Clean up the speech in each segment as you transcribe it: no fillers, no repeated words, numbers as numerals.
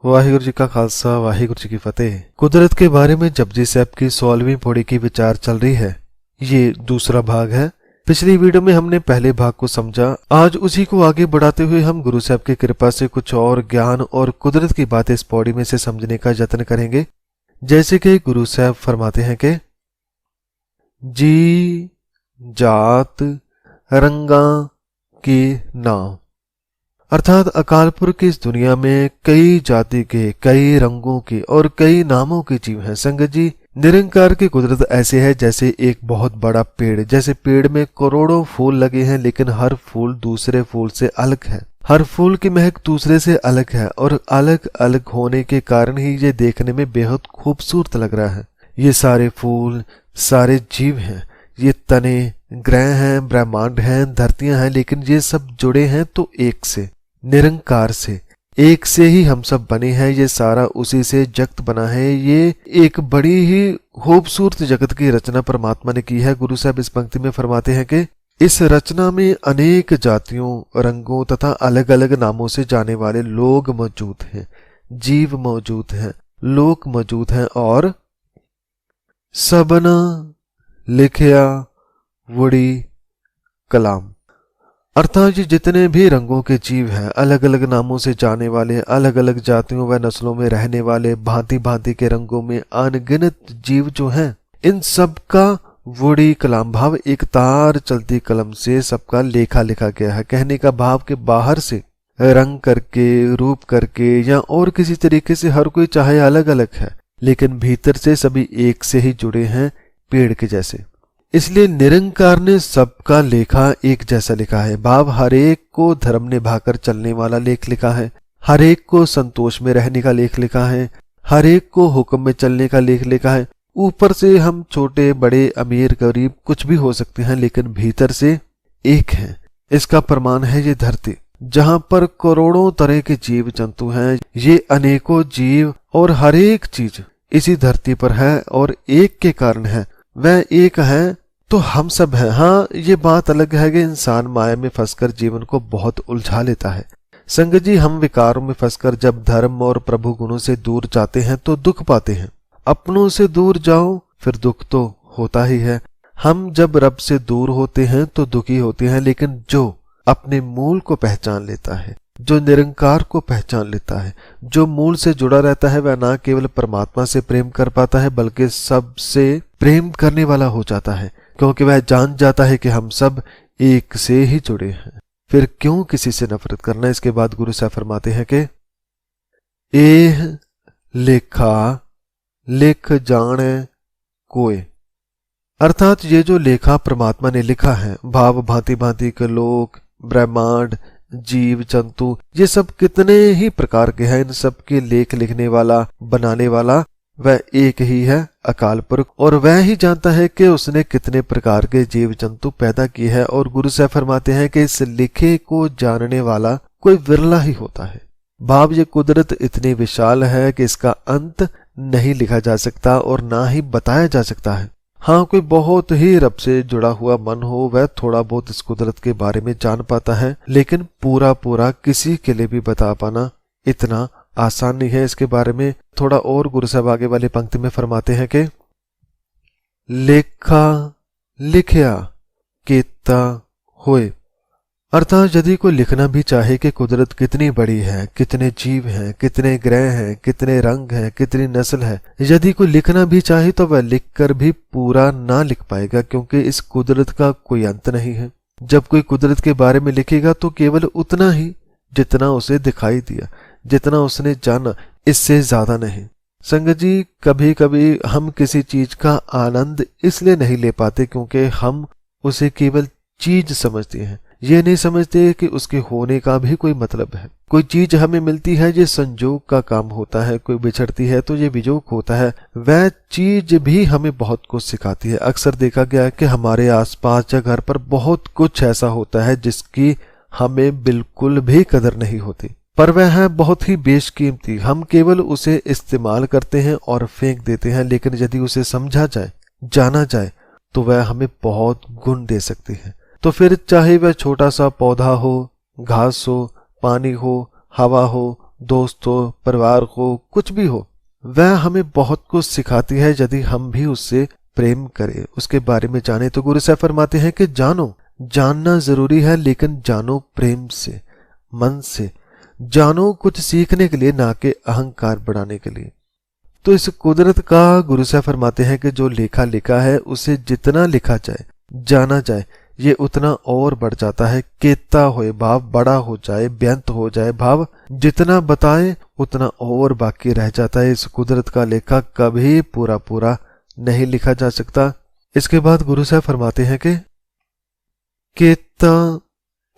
वाहिगुरु जी का खालसा वाहिगुरु जी की फतेह। कुदरत के बारे में जपजी साहब की 16वीं पौड़ी की विचार चल रही है। ये दूसरा भाग है। पिछली वीडियो में हमने पहले भाग को समझा। आज उसी को आगे बढ़ाते हुए हम गुरु साहब की कृपा से कुछ और ज्ञान और कुदरत की बातें इस पौड़ी में से समझने का यत्न करेंगे। जैसे कि गुरु साहब फरमाते हैं कि जी जात रंगा के नाम, अर्थात अकाल पुरख की इस दुनिया में कई जाति के, कई रंगों के और कई नामों के जीव हैं। संगत जी, निरंकार की कुदरत ऐसे है जैसे एक बहुत बड़ा पेड़। जैसे पेड़ में करोड़ों फूल लगे हैं, लेकिन हर फूल दूसरे फूल से अलग है। हर फूल की महक दूसरे से अलग है और अलग अलग होने के कारण ही ये देखने में बेहद खूबसूरत लग रहा है। ये सारे फूल सारे जीव हैं, ये तने ग्रह हैं, ब्रह्मांड हैं, धरतियां हैं, लेकिन ये सब जुड़े हैं तो एक से, निरंकार से। एक से ही हम सब बने हैं। ये सारा उसी से जगत बना है। ये एक बड़ी ही खूबसूरत जगत की रचना परमात्मा ने की है। गुरु साहब इस पंक्ति में फरमाते हैं कि इस रचना में अनेक जातियों, रंगों तथा अलग अलग नामों से जाने वाले लोग मौजूद हैं, जीव मौजूद हैं, लोक मौजूद हैं और सबना लिखया वड़ी कलाम, अर्थात ये जितने भी रंगों के जीव हैं, अलग अलग नामों से जाने वाले, अलग अलग जातियों व नस्लों में रहने वाले, भांति भांति के रंगों में अनगिनत जीव जो हैं, इन सब का वुड़ी कलाम भाव एक तार चलती कलम से सबका लेखा लिखा गया है। कहने का भाव के बाहर से रंग करके, रूप करके या और किसी तरीके से हर कोई चाहे अलग अलग है, लेकिन भीतर से सभी एक से ही जुड़े हैं, पेड़ के जैसे। इसलिए निरंकार ने सबका लेखा एक जैसा लिखा है। भाव हर एक को धर्म निभाकर चलने वाला लेख लिखा है, हर एक को संतोष में रहने का लेख लिखा है, हर एक को हुक्म में चलने का लेख लिखा है। ऊपर से हम छोटे बड़े अमीर गरीब कुछ भी हो सकते हैं, लेकिन भीतर से एक है। इसका प्रमाण है ये धरती, जहां पर करोड़ों तरह के जीव जंतु हैं। ये अनेकों जीव और हर एक चीज इसी धरती पर है और एक के कारण है। वह एक है तो हम सब हैं। हाँ, ये बात अलग है कि इंसान माया में फंसकर जीवन को बहुत उलझा लेता है। संगत जी, हम विकारों में फंसकर जब धर्म और प्रभु गुणों से दूर जाते हैं तो दुख पाते हैं। अपनों से दूर जाओ फिर दुख तो होता ही है। हम जब रब से दूर होते हैं तो दुखी होते हैं, लेकिन जो अपने मूल को पहचान लेता है, जो निरंकार को पहचान लेता है, जो मूल से जुड़ा रहता है, वह ना केवल परमात्मा से प्रेम कर पाता है बल्कि सबसे प्रेम करने वाला हो जाता है, क्योंकि वह जान जाता है कि हम सब एक से ही जुड़े हैं। फिर क्यों किसी से नफरत करना। इसके बाद गुरु साहब फरमाते हैं कि एह लेखा लिख जाने कोय, अर्थात ये जो लेखा परमात्मा ने लिखा है, भाव भांति भांति के लोक, ब्रह्मांड, जीव जंतु, ये सब कितने ही प्रकार के हैं, इन सब के लेख लिखने वाला, बनाने वाला वह एक ही है, अकाल पुरख। और वह ही जानता है कि उसने कितने प्रकार के जीव जंतु पैदा किए हैं। और गुरु साहब फरमाते हैं कि इस लिखे को जानने वाला कोई विरला ही होता है। भाव ये कुदरत इतनी विशाल है कि इसका अंत नहीं लिखा जा सकता और ना ही बताया जा सकता है। हाँ, कोई बहुत ही रब से जुड़ा हुआ मन हो, वह थोड़ा बहुत इस कुदरत के बारे में जान पाता है, लेकिन पूरा पूरा किसी के लिए भी बता पाना इतना आसान नहीं है। इसके बारे में थोड़ा और गुरु साहब आगे वाली पंक्ति में फरमाते हैं कि लेखा लिखया केता होए, अर्थात यदि कोई लिखना भी चाहे कि कुदरत कितनी बड़ी है, कितने जीव हैं, कितने ग्रह हैं, कितने रंग हैं, कितनी नस्ल है, यदि कोई लिखना भी चाहे तो वह लिखकर भी पूरा ना लिख पाएगा, क्योंकि इस कुदरत का कोई अंत नहीं है। जब कोई कुदरत के बारे में लिखेगा तो केवल उतना ही जितना उसे दिखाई दिया, जितना उसने जाना, इससे ज्यादा नहीं। संगत जी, कभी कभी हम किसी चीज का आनंद इसलिए नहीं ले पाते क्योंकि हम उसे केवल चीज समझते हैं, ये नहीं समझते कि उसके होने का भी कोई मतलब है। कोई चीज हमें मिलती है, ये संजोग का काम होता है, कोई बिछड़ती है तो ये विजोग होता है। वह चीज भी हमें बहुत कुछ सिखाती है। अक्सर देखा गया है कि हमारे आसपास या घर पर बहुत कुछ ऐसा होता है जिसकी हमें बिल्कुल भी कदर नहीं होती, पर वह है बहुत ही बेशकीमती। हम केवल उसे इस्तेमाल करते हैं और फेंक देते हैं, लेकिन यदि उसे समझा जाए, जाना जाए, तो वह हमें बहुत गुण दे सकती है। तो फिर चाहे वह छोटा सा पौधा हो, घास हो, पानी हो, हवा हो, दोस्त हो, परिवार हो, कुछ भी हो, वह हमें बहुत कुछ सिखाती है यदि हम भी उससे प्रेम करें, उसके बारे में जाने। तो गुरु साहब फरमाते हैं कि जानो, जानना जरूरी है लेकिन जानो प्रेम से, मन से जानो, कुछ सीखने के लिए, ना कि अहंकार बढ़ाने के लिए। तो इस कुदरत का गुरु साहब फरमाते हैं कि जो लिखा लिखा है उसे जितना लिखा जाए, जाना जाए, ये उतना और बढ़ जाता है। केता होए भाव बड़ा हो जाए, बेअंत हो जाए भाव, जितना बताए उतना और बाकी रह जाता है। इस कुदरत का लेखा कभी पूरा पूरा नहीं लिखा जा सकता। इसके बाद गुरु साहब फरमाते हैं कि केता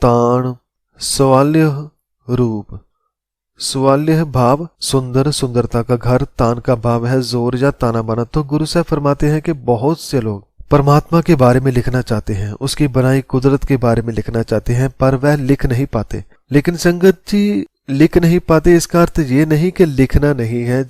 ताण सवाल्य रूप, सवाल्य भाव सुंदर, सुंदरता का घर, तान का भाव है जोर या ताना बाना। तो गुरु साहब फरमाते हैं कि बहुत से लोग परमात्मा के बारे में लिखना चाहते हैं, उसकी बनाई कुदरत के बारे में लिखना चाहते हैं, पर वह लिख नहीं पाते। लेकिन संगत जी, लिख नहीं पाते इसका अर्थ ये नहीं कि लिखना नहीं है।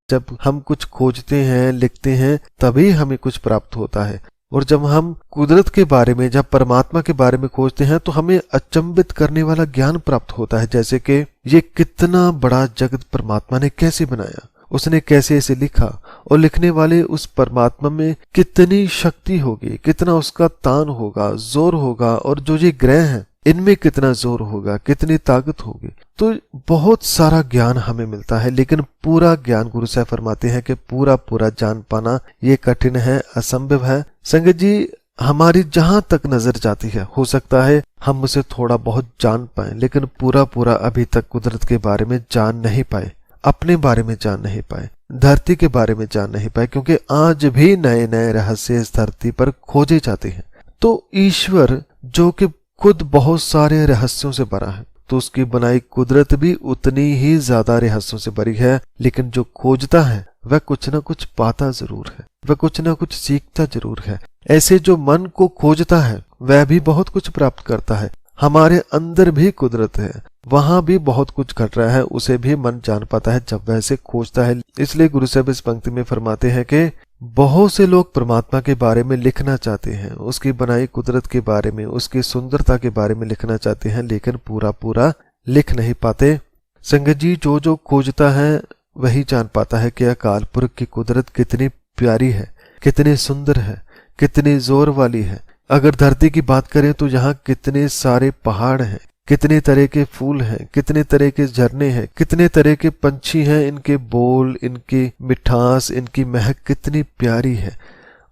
जब हम कुछ खोजते हैं, लिखते हैं, तभी हमें कुछ प्राप्त होता है। और जब हम कुदरत के बारे में, जब परमात्मा के बारे में खोजते हैं, तो हमें अचंभित करने वाला ज्ञान प्राप्त होता है। जैसे कि ये कितना बड़ा जगत परमात्मा ने कैसे बनाया, उसने कैसे इसे लिखा, और लिखने वाले उस परमात्मा में कितनी शक्ति होगी, कितना उसका तान होगा, जोर होगा, और जो ये ग्रह हैं इनमें कितना जोर होगा, कितनी ताकत होगी। तो बहुत सारा ज्ञान हमें मिलता है, लेकिन पूरा ज्ञान गुरु साहब फरमाते हैं कि पूरा पूरा जान पाना ये कठिन है, असंभव है। संगत जी, हमारी जहां तक नजर जाती है, हो सकता है हम उसे थोड़ा बहुत जान पाए, लेकिन पूरा पूरा अभी तक कुदरत के बारे में जान नहीं पाए, अपने बारे में जान नहीं पाए, धरती के बारे में जान नहीं पाए, क्योंकि आज भी नए नए रहस्य इस धरती पर खोजे जाते हैं। तो ईश्वर जो कि खुद बहुत सारे रहस्यों से भरा है, तो उसकी बनाई कुदरत भी उतनी ही ज्यादा रहस्यों से भरी है। लेकिन जो खोजता है वह कुछ ना कुछ पाता जरूर है, वह कुछ ना कुछ सीखता जरूर है। ऐसे जो मन को खोजता है वह भी बहुत कुछ प्राप्त करता है। हमारे अंदर भी कुदरत है, वहां भी बहुत कुछ घट रहा है, उसे भी मन जान पाता है जब वह इसे खोजता है। इसलिए गुरु साहब इस पंक्ति में फरमाते हैं कि बहुत से लोग परमात्मा के बारे में लिखना चाहते हैं, उसकी बनाई कुदरत के बारे में, उसकी सुंदरता के बारे में लिखना चाहते हैं, लेकिन पूरा पूरा लिख नहीं पाते। संगत जी, जो जो खोजता है वही जान पाता है कि अकाल पुरख की कुदरत कितनी प्यारी है, कितनी सुंदर है, कितनी जोर वाली है। अगर धरती की बात करें तो यहाँ कितने सारे पहाड़ हैं, कितने तरह के फूल हैं, कितने तरह के झरने हैं, कितने तरह के पंछी हैं, इनके बोल, इनकी मिठास, इनकी महक कितनी प्यारी है।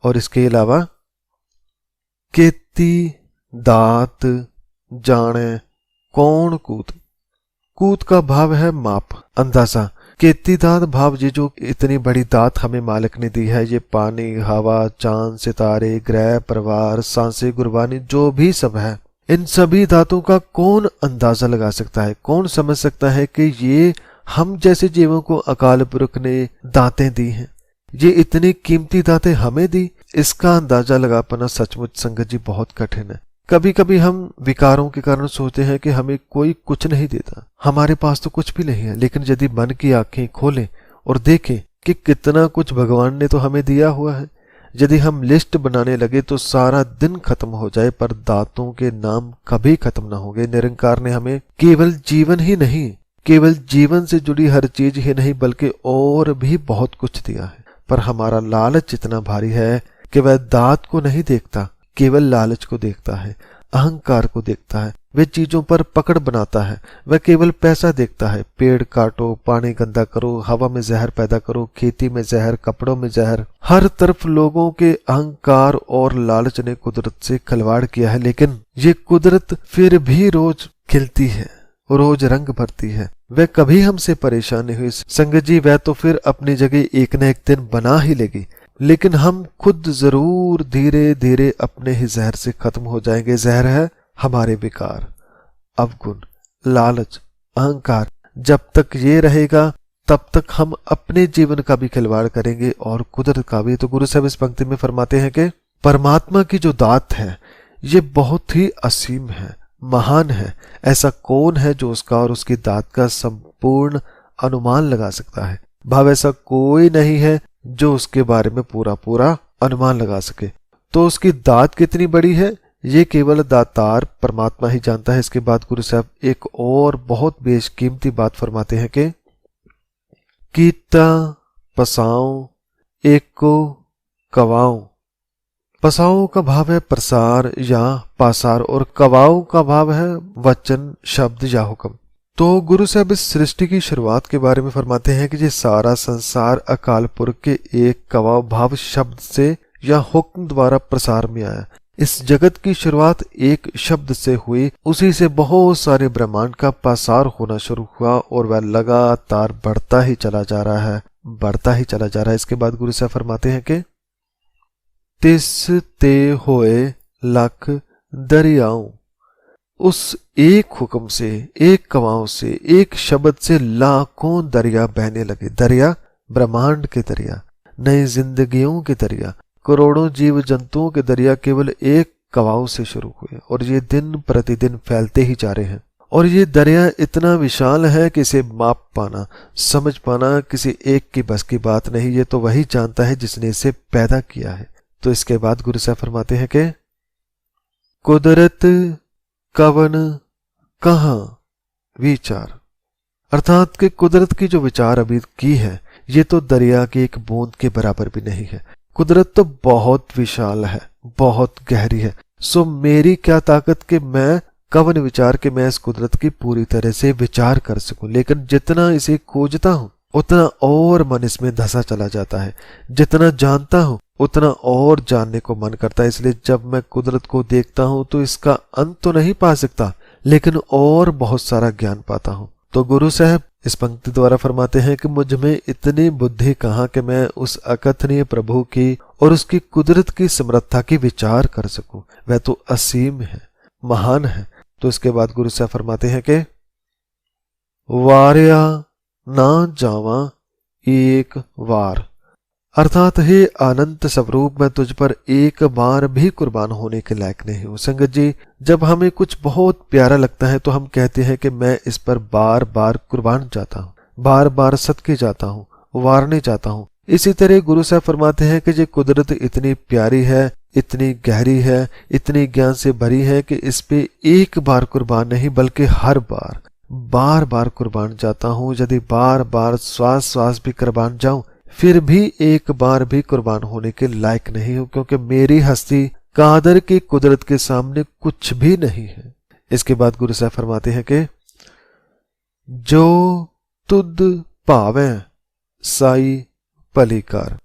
और इसके अलावा केती दात जाने कौन कूद, कूद का भाव है माप, अंदाजा। केती दात भाव, ये जो इतनी बड़ी दात हमें मालिक ने दी है, ये पानी, हवा, चांद, सितारे, ग्रह, परिवार, सांसें, गुरबानी, जो भी सब है, इन सभी दातों का कौन अंदाजा लगा सकता है, कौन समझ सकता है कि ये हम जैसे जीवों को अकाल पुरख ने दातें दी हैं, ये इतनी कीमती दातें हमें दी। इसका अंदाजा लगा पाना सचमुच संगत जी बहुत कठिन है। कभी कभी हम विकारों के कारण सोचते हैं कि हमें कोई कुछ नहीं देता, हमारे पास तो कुछ भी नहीं है। लेकिन यदि मन की आंखें खोलें और देखें कि कितना कुछ भगवान ने तो हमें दिया हुआ है, यदि हम लिस्ट बनाने लगे तो सारा दिन खत्म हो जाए, पर दातों के नाम कभी खत्म ना होंगे। निरंकार ने हमें केवल जीवन ही नहीं, केवल जीवन से जुड़ी हर चीज ही नहीं, बल्कि और भी बहुत कुछ दिया है। पर हमारा लालच इतना भारी है कि वह दात को नहीं देखता, केवल लालच को देखता है, अहंकार को देखता है, वे चीजों पर पकड़ बनाता है, वह केवल पैसा देखता है। पेड़ काटो, पानी गंदा करो, हवा में जहर पैदा करो, खेती में जहर, कपड़ों में जहर, हर तरफ लोगों के अहंकार और लालच ने कुदरत से खिलवाड़ किया है। लेकिन ये कुदरत फिर भी रोज खिलती है, रोज रंग भरती है, वह कभी हमसे परेशान नहीं हुई। संगत जी, वह तो फिर अपनी जगह एक न एक दिन बना ही लेगी, लेकिन हम खुद जरूर धीरे धीरे अपने ही जहर से खत्म हो जाएंगे। जहर है हमारे विकार, अवगुण, लालच, अहंकार। जब तक ये रहेगा तब तक हम अपने जीवन का भी खिलवाड़ करेंगे और कुदरत का भी। तो गुरु साहब इस पंक्ति में फरमाते हैं कि परमात्मा की जो दात है ये बहुत ही असीम है, महान है। ऐसा कौन है जो उसका और उसकी दात का संपूर्ण अनुमान लगा सकता है। भाव ऐसा कोई नहीं है जो उसके बारे में पूरा पूरा अनुमान लगा सके। तो उसकी दात कितनी बड़ी है ये केवल दातार परमात्मा ही जानता है। इसके बाद गुरु साहब एक और बहुत बेशकीमती बात फरमाते हैं कि कीता पसाओ एक को कवाओ। पसाओ का भाव है प्रसार या पासार और कवाओ का भाव है वचन, शब्द या हुक्म। तो गुरु साहब इस सृष्टि की शुरुआत के बारे में फरमाते हैं कि ये सारा संसार अकाल पुरख के एक कवाओ भाव शब्द से या हुक्म द्वारा प्रसार में आया। इस जगत की शुरुआत एक शब्द से हुई, उसी से बहुत सारे ब्रह्मांड का पासार होना शुरू हुआ और वह लगातार बढ़ता ही चला जा रहा है, बढ़ता ही चला जा रहा है। इसके बाद गुरु साहब फरमाते हैं कि तिस ते होए लख दरियाओं। उस एक हुक्म से, एक कवाओं से, एक शब्द से लाखों दरिया बहने लगे। दरिया ब्रह्मांड के दरिया, नई जिंदगियों के दरिया, करोड़ों जीव जंतुओं के दरिया केवल एक कवाओं से शुरू हुए और ये दिन प्रतिदिन फैलते ही जा रहे हैं। और ये दरिया इतना विशाल है कि इसे माप पाना, समझ पाना किसी एक की बस की बात नहीं। ये तो वही जानता है जिसने इसे पैदा किया है। तो इसके बाद गुरु साहब फरमाते हैं कि कुदरत कवन कहां विचार, अर्थात कि कुदरत की जो विचार अभी की है ये तो दरिया की एक बूंद के बराबर भी नहीं है। कुदरत तो बहुत विशाल है, बहुत गहरी है। सो मेरी क्या ताकत कि मैं कवन विचार के मैं इस कुदरत की पूरी तरह से विचार कर सकूं। लेकिन जितना इसे खोजता हूं उतना और मन इसमें धंसा चला जाता है, जितना जानता हूं उतना और जानने को मन करता है। इसलिए जब मैं कुदरत को देखता हूं तो इसका अंत तो नहीं पा सकता, लेकिन और बहुत सारा ज्ञान पाता हूं। तो गुरु साहब इस पंक्ति द्वारा फरमाते हैं कि मुझ में इतनी बुद्धि कहाँ कि मैं उस अकथनीय प्रभु की और उसकी कुदरत की समर्थता की विचार कर सकूं। वह तो असीम है, महान है। तो इसके बाद गुरु साहब फरमाते हैं कि वार्या ना जावा एक वार, अर्थात हे अनंत स्वरूप मैं तुझ पर एक बार भी कुर्बान होने के लायक नहीं हूं। संगत जी, जब हमें कुछ बहुत प्यारा लगता है तो हम कहते हैं कि मैं इस पर बार बार कुर्बान जाता हूं, बार बार सदके जाता हूं, वारने जाता हूं। इसी तरह गुरु साहब फरमाते हैं कि ये कुदरत इतनी प्यारी है, इतनी गहरी है, इतनी ज्ञान से भरी है कि इस पे एक बार कुर्बान नहीं बल्कि हर बार बार बार कुर्बान जाता हूं। यदि बार बार श्वास श्वास भी कुर्बान जाऊं फिर भी एक बार भी कुर्बान होने के लायक नहीं हूं, क्योंकि मेरी हस्ती कादर की कुदरत के सामने कुछ भी नहीं है। इसके बाद गुरु साहब फरमाते हैं कि जो तुद पावे साई पलीकार,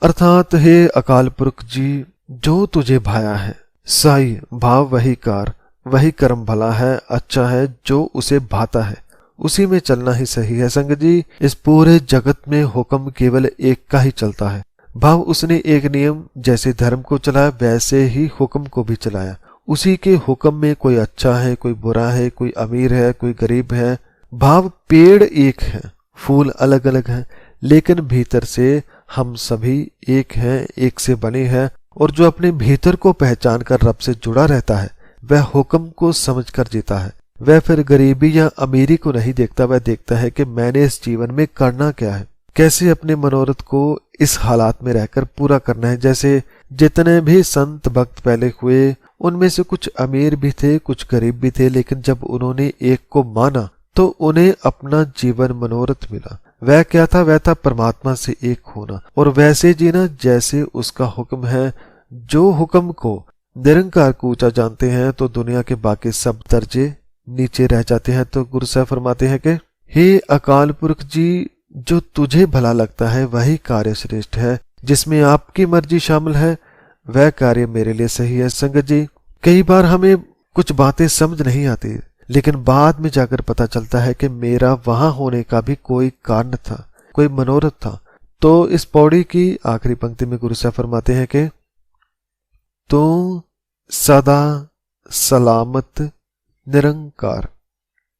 अर्थात हे अकाल पुरख जी, जो तुझे भाया है, साई भाव वही कार, वही कर्म भला है, अच्छा है, जो उसे भाता है उसी में चलना ही सही है। संगत जी, इस पूरे जगत में हुक्म केवल एक का ही चलता है। भाव उसने एक नियम जैसे धर्म को चलाया वैसे ही हुक्म को भी चलाया। उसी के हुक्म में कोई अच्छा है, कोई बुरा है, कोई अमीर है, कोई गरीब है। भाव पेड़ एक है, फूल अलग अलग हैं, लेकिन भीतर से हम सभी एक हैं, एक से बने हैं। और जो अपने भीतर को पहचान कर रब से जुड़ा रहता है वह हुक्म को समझ कर जीता है। वह फिर गरीबी या अमीरी को नहीं देखता, वह देखता है कि मैंने इस जीवन में करना क्या है, कैसे अपने मनोरथ को इस हालात में रहकर पूरा करना है। जैसे जितने भी संत भक्त पहले हुए उनमें से कुछ अमीर भी थे, कुछ गरीब भी थे, लेकिन जब उन्होंने एक को माना तो उन्हें अपना जीवन मनोरथ मिला। वह क्या था? वह था परमात्मा से एक होना और वैसे जीना जैसे उसका हुक्म है। जो हुक्म को निरंकार को ऊंचा जानते हैं तो दुनिया के बाकी सब दर्जे नीचे रह जाते हैं। तो गुरु साहब फरमाते हैं कि हे अकाल पुरख जी, जो तुझे भला लगता है वही कार्य श्रेष्ठ है, जिसमें आपकी मर्जी शामिल है वह कार्य मेरे लिए सही है। संगत जी, कई बार हमें कुछ बातें समझ नहीं आती, लेकिन बाद में जाकर पता चलता है कि मेरा वहां होने का भी कोई कारण था, कोई मनोरथ था। तो इस पौड़ी की आखिरी पंक्ति में गुरु साहब फरमाते हैं कि तू सदा सलामत निरंकार,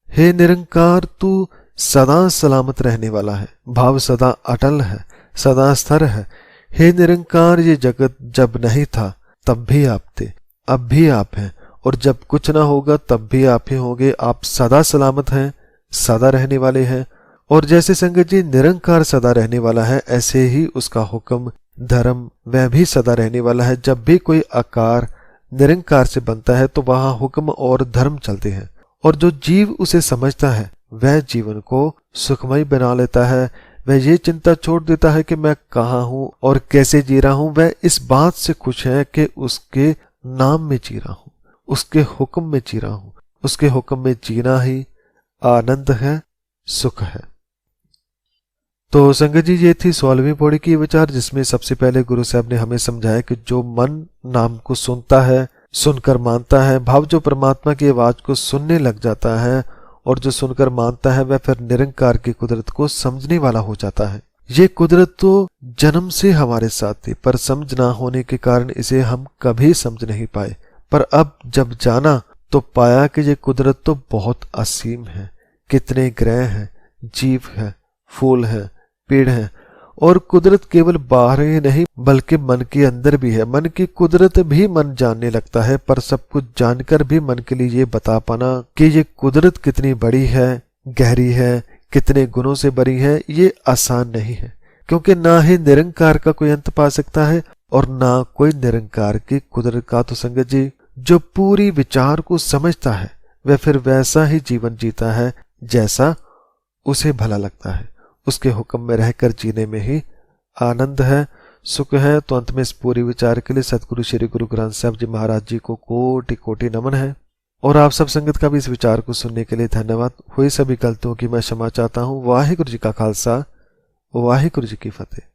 हे निरंकार तू सदा सलामत रहने वाला है। भाव सदा अटल है, सदा स्थिर है। हे निरंकार, ये जगत जब नहीं था तब भी आप थे, अब भी आप हैं, और जब कुछ ना होगा तब भी आप ही होंगे। आप सदा सलामत हैं, सदा रहने वाले हैं। और जैसे संगत जी निरंकार सदा रहने वाला है, ऐसे ही उसका हुक्म धर्म वह भी सदा रहने वाला है। जब भी कोई आकार निरंकार से बनता है तो वहां हुक्म और धर्म चलते हैं, और जो जीव उसे समझता है वह जीवन को सुखमय बना लेता है। वह ये चिंता छोड़ देता है कि मैं कहाँ हूँ और कैसे जी रहा हूँ। वह इस बात से खुश है कि उसके नाम में जी रहा हूँ, उसके हुक्म में जी रहा हूँ। उसके हुक्म में जीना ही आनंद है, सुख है। तो संगत जी, ये थी 16वीं पौड़ी की विचार, जिसमें सबसे पहले गुरु साहब ने हमें समझाया कि जो मन नाम को सुनता है, सुनकर मानता है, भाव जो परमात्मा की आवाज को सुनने लग जाता है और जो सुनकर मानता है, वह फिर निरंकार की कुदरत को समझने वाला हो जाता है। ये कुदरत तो जन्म से हमारे साथ थी, पर समझ ना होने के कारण इसे हम कभी समझ नहीं पाए। पर अब जब जाना तो पाया कि ये कुदरत तो बहुत असीम है। कितने ग्रह हैं, जीव है, फूल है, पेड़ है, और कुदरत केवल बाहर ही नहीं बल्कि मन के अंदर भी है। मन की कुदरत भी मन जानने लगता है, पर सब कुछ जानकर भी मन के लिए ये बता पाना कि ये कुदरत कितनी बड़ी है, गहरी है, कितने गुणों से भरी है, ये आसान नहीं है। क्योंकि ना ही निरंकार का कोई अंत पा सकता है और ना कोई निरंकार की कुदरत का। तो संगत जी, जो पूरी विचार को समझता है वह फिर वैसा ही जीवन जीता है जैसा उसे भला लगता है। उसके हुक्म में रहकर जीने में ही आनंद है, सुख है। तो अंत में इस पूरी विचार के लिए सतगुरु श्री गुरु ग्रंथ साहब जी महाराज जी को कोटि कोटि नमन है। और आप सब संगत का भी इस विचार को सुनने के लिए धन्यवाद। हुई सभी गलतियों की मैं क्षमा चाहता हूँ। वाहिगुरु जी का खालसा, वाहिगुरु जी की फतेह।